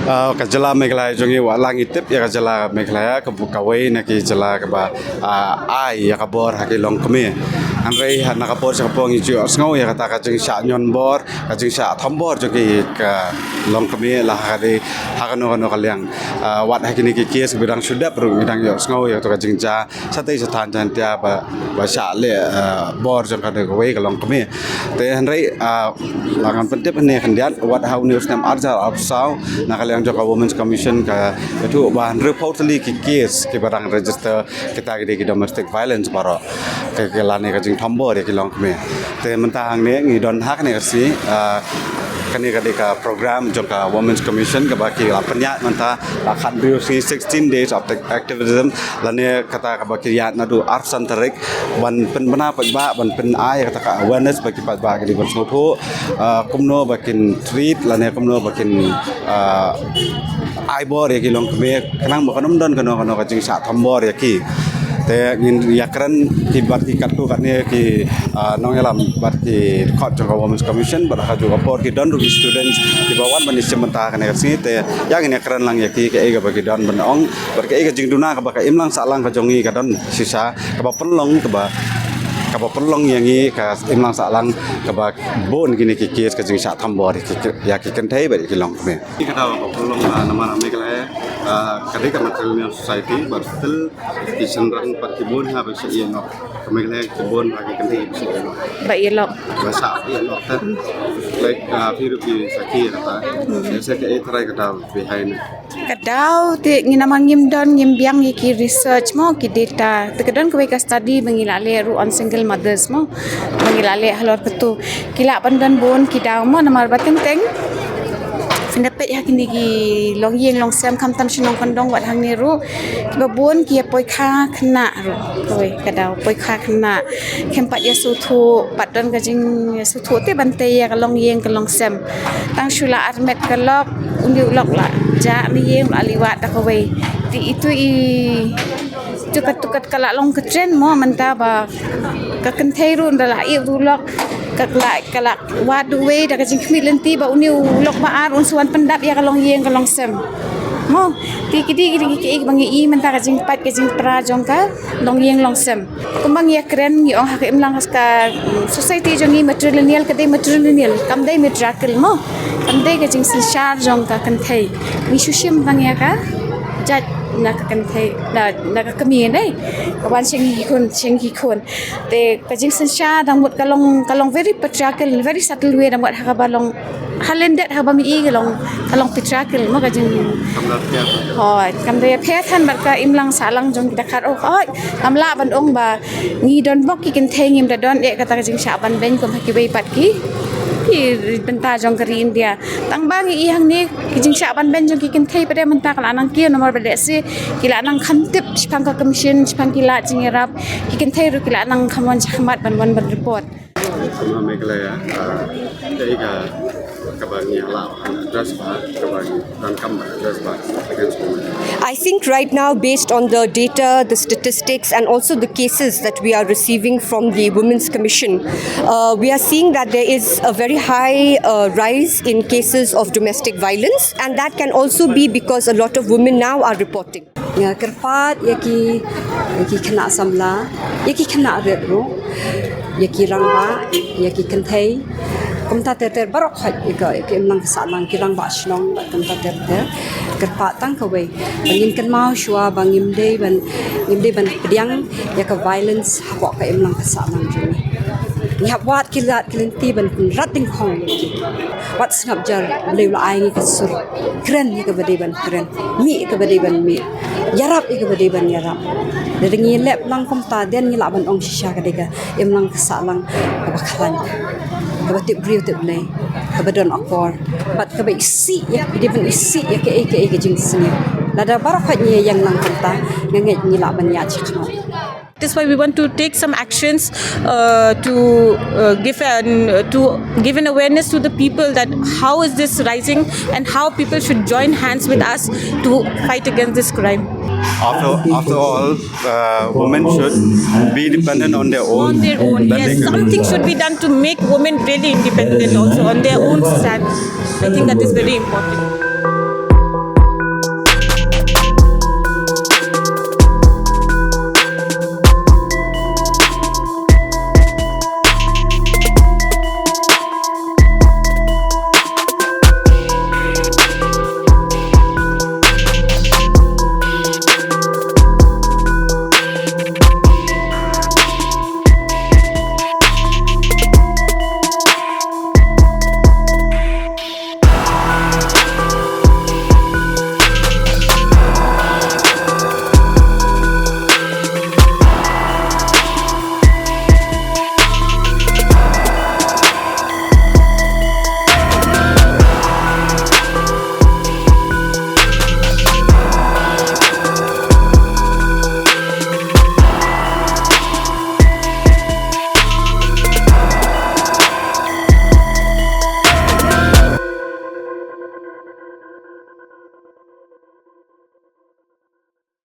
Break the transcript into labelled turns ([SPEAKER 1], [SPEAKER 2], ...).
[SPEAKER 1] Kajala Meghalaya jongi wa langitip ya kajala Meghalaya kawai naki jala kaba ai ya kabor haki long kami anrei han nakapor sa kapong ijo sngo ya kata kajing sha nyon bor kajing sha thambor jongi ka long kami lah hari hakano kano kalyang wat haki ni kikis bidang sudah perlu bidang yo sngo ya to kajing ja satai satan jan tia ba sha le bor jong kada kawai ka long kami te anrei langan pentip ne kandian wat hau news nam arja absau nakal yang Joka Women's Commission ka itu bahan reportedly ki case ki barang register kita gede ki domestic violence baro ke lane ka jing thombo de ki long me te mentang ne ngi don hak ne si kani ka program Joka Women's Commission ka baki lapanya manta akan do 16 days of activism lane kata ka baki ya nadu arsan tarik ban pen bana pa ba ban pen ai kata ka awareness baki pa ba ki ban sopo kumno bakin treat lane kumno bakin ai bor ya ki long keme kanang mo kanom don kano ka jing sa thambor ya ki te ngin yakran ki barti katu katne ki nong elam barti khot Joka Women's Commission bar ha juga por ki don ru students ki bawan ban sementa kane si te yang ini yakran lang ya ki ke ga bagi don ban ong bar ke ga jing duna ka ba ka imlang sa lang ka jongi ka don sisa ka ba penlong ka ba kapa perlong yang ini kas imlang salang kapa bon gini kikis kajing sak thambor ya kikan thai bari kilong kame ini kata kapa perlong nama Meghalaya kadai ka material society berstel di senrang parkibon ha bagi iya nok Meghalaya kibon bagi kan thai bisa nok
[SPEAKER 2] ba ilok
[SPEAKER 1] bahasa iya nok tan like pirupi sakir kata saya ke try kata behind
[SPEAKER 2] kadau te nginamang ngimdon ngimbiang ki research mo ki data te kadon ko ka study mangilale ru on single mothers mo mangilale halor ketu kila pandan bon ki daw mo namar bateng teng Sindapet ya kini ki long yeng long sem kam tam shinong kondong wat hang ni ru ki babon ki poi kha khna ru koi kadau poi kha khna kempat ya su thu patdan ka jing su thu te bante ya ka long yeng ka long sem tang shula armet ka lok undiu lok la ja mi yeng aliwat ta koi ti itu I tukat kala long ketren mo manta ba ka kenthei ru ndala I ru lok kalak wadu we da kajing khmit lenti ba uniu lok ba ar un suan pendap ya kalong yeng kalong sem mo ti kidi ki bangi I menta kajing pat kajing pra jongka long yeng long sem kumbang ya kren ngi ong hakim lang haska society jongi matrilineal kadai matrilineal kam dai miracle mo kam dai kajing sinchar jongka kan thai mi shushim bang ya ka jat nak kan thai nak kami nei kawan sing hi kon te kajing sensha dang mut kalong very patriarchal very subtle way dang mut ha balong halendet ha bami I kalong patriarchal mo kajing hoi kam de phe than bar ka imlang salang jong kita khat oi amla ban ong ba ngi don bok ki kin thai ngim da don e kata kajing sha ban ben ko ha ki bei pat ki benta jong kari India tang bang I hang ni kijing sha ban ben jong ki kin thai pade menta kala nang ki nomor bade se kila nang khantip spang ka commission spang kila jingerap ki kin thai ru kila nang khamon jahmat ban report
[SPEAKER 1] Meghalaya kaiga kabagi ala address ba kabagi dan kam address ba against women.
[SPEAKER 3] I think right now, based on the data, the statistics, and also the cases that we are receiving from the Women's Commission, we are seeing that there is a very high rise in cases of domestic violence, and that can also be because a lot of women now are reporting.
[SPEAKER 4] Ya kerpat yaki kena samla yaki kena redro yaki rangba yaki kentai kumta ter barok hat yaki emlang salang kirang ba shlong kumta ter kerpat tang kawai bangin kan mau shua bangim dei ban pediang yaka violence hawak ka emlang salang juni ni hawat kilat kilinti ban rating khong wat snap jar lew la ai ngi kasur kren yaka bade ban kren mi ka bade ban mi yarap ika bade ban yarap dari ngi lep lang kumta den ngi laban ong shisha kadega emlang kasalang kabakalan kabatip brio tip lay kabadon akor bat kabay isi ya bade ban isi ya ke jing sini lada barakat ni yang lang kumta nganget ngi laban ya chikno.
[SPEAKER 5] That's why we want to take some actions to give an awareness to the people that how is this rising and how people should join hands with us to fight against this crime.
[SPEAKER 1] After all, women should be dependent on their own.
[SPEAKER 5] On their own, yes. Something should be done to make women really independent also on their own stand. I think that is very important.